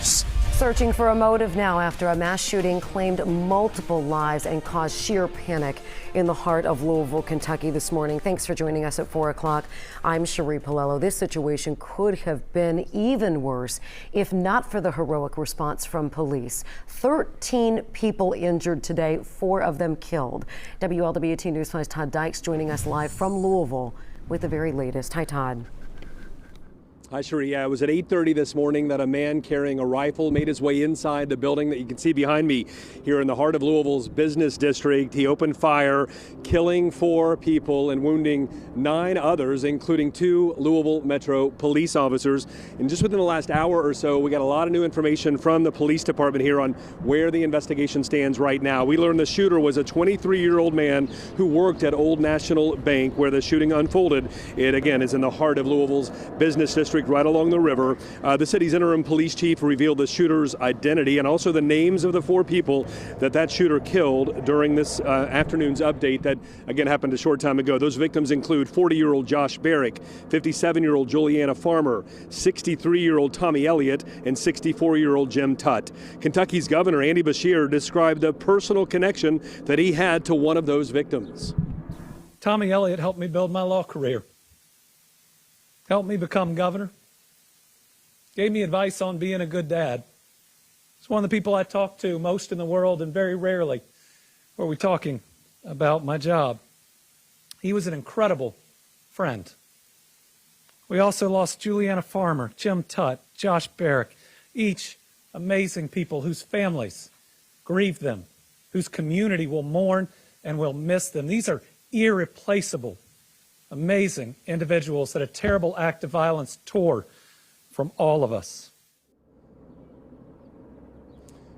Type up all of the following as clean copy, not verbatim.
News. Searching for a motive now after a mass shooting claimed multiple lives and caused sheer panic in the heart of Louisville, Kentucky this morning. Thanks for joining us at 4 o'clock. I'm Cherie Palello. This situation could have been even worse if not for the heroic response from police. 13 people injured today, 4 of them killed. WLWT News 5's Todd Dykes joining us live from Louisville with the very latest. Hi, Todd. Hi, Cherie. Yeah, it was at 8:30 this morning that a man carrying a rifle made his way inside the building that you can see behind me here in the heart of Louisville's business district. He opened fire, killing 4 people and wounding 9 others, including 2 Louisville Metro police officers. And just within the last hour or so, we got a lot of new information from the police department here on where the investigation stands right now. We learned the shooter was a 23-year-old man who worked at Old National Bank, where the shooting unfolded. It, again, is in the heart of Louisville's business district, right along the river. The city's interim police chief revealed the shooter's identity and also the names of the 4 people that shooter killed during this afternoon's update that, again, happened a short time ago. Those victims include 40-year-old Josh Barrick, 57-year-old Juliana Farmer, 63-year-old Tommy Elliott, and 64-year-old Jim Tutt. Kentucky's Governor Andy Beshear described the personal connection that he had to one of those victims. Tommy Elliott helped me build my law career, helped me become governor, gave me advice on being a good dad. It's one of the people I talk to most in the world, and very rarely are we talking about my job. He was an incredible friend. We also lost Juliana Farmer, Jim Tutt, Josh Barrick, each amazing people whose families grieve them, whose community will mourn and will miss them. These are irreplaceable, amazing individuals that a terrible act of violence tore from all of us.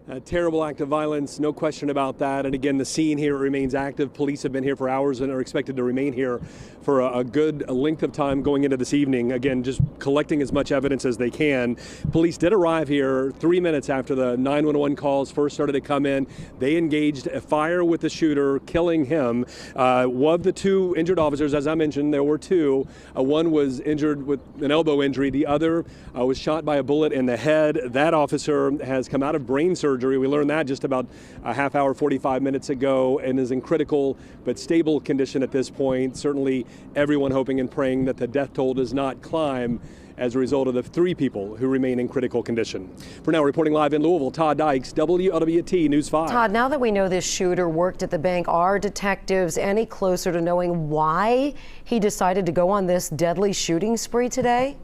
A terrible act of violence, no question about that. And again, the scene here remains active. Police have been here for hours and are expected to remain here for a good length of time going into this evening. Again, just collecting as much evidence as they can. Police did arrive here 3 minutes after the 911 calls first started to come in. They engaged a fire with the shooter, killing him. One of the 2 injured officers, as I mentioned, there were 2. One was injured with an elbow injury. The other was shot by a bullet in the head. That officer has come out of brain surgery. We learned that just about a half hour, 45 minutes ago, and is in critical but stable condition at this point. Certainly everyone hoping and praying that the death toll does not climb as a result of the 3 people who remain in critical condition. For now, reporting live in Louisville, Todd Dykes, WLWT News 5. Todd, now that we know this shooter worked at the bank, are detectives any closer to knowing why he decided to go on this deadly shooting spree today?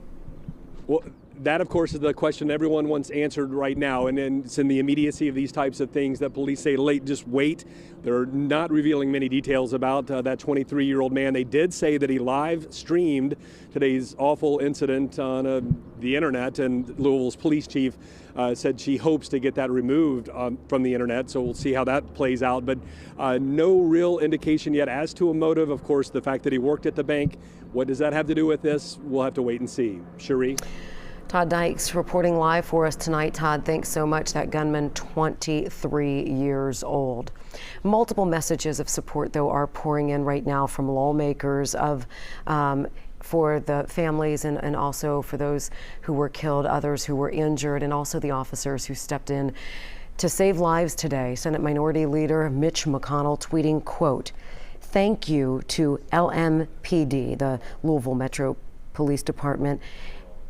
Well, that, of course, is the question everyone wants answered right now, and then it's in the immediacy of these types of things that police say, just wait. They're not revealing many details about that 23-year-old man. They did say that he live streamed today's awful incident on the internet, and Louisville's police chief said she hopes to get that removed from the internet, so we'll see how that plays out. But no real indication yet as to a motive. Of course, the fact that he worked at the bank, what does that have to do with this? We'll have to wait and see. Cherie? Todd Dykes reporting live for us tonight. Todd, thanks so much. That gunman, 23 years old. Multiple messages of support, though, are pouring in right now from lawmakers for the families and also for those who were killed, others who were injured, and also the officers who stepped in to save lives today. Senate Minority Leader Mitch McConnell tweeting, quote, "Thank you to LMPD, the Louisville Metro Police Department,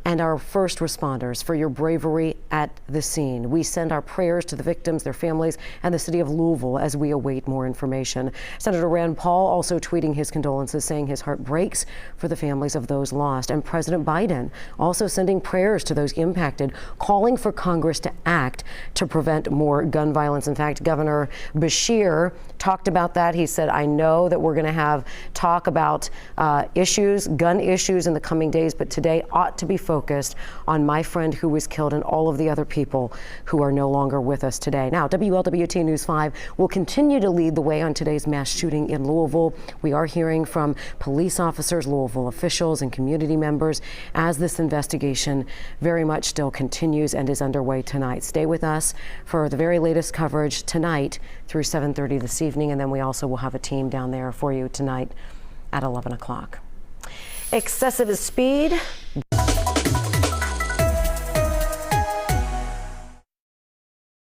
and our first responders for your bravery at the scene. We send our prayers to the victims, their families, and the city of Louisville as we await more information." Senator Rand Paul also tweeting his condolences, saying his heart breaks for the families of those lost. And President Biden also sending prayers to those impacted, calling for Congress to act to prevent more gun violence. In fact, Governor Beshear talked about that. He said, I know that we're going to have talk about gun issues in the coming days, but today ought to be focused on my friend who was killed and all of the other people who are no longer with us today. Now, WLWT News 5 will continue to lead the way on today's mass shooting in Louisville. We are hearing from police officers, Louisville officials, and community members as this investigation very much still continues and is underway tonight. Stay with us for the very latest coverage tonight through 7:30 this evening, and then we also will have a team down there for you tonight at 11 o'clock. Excessive speed,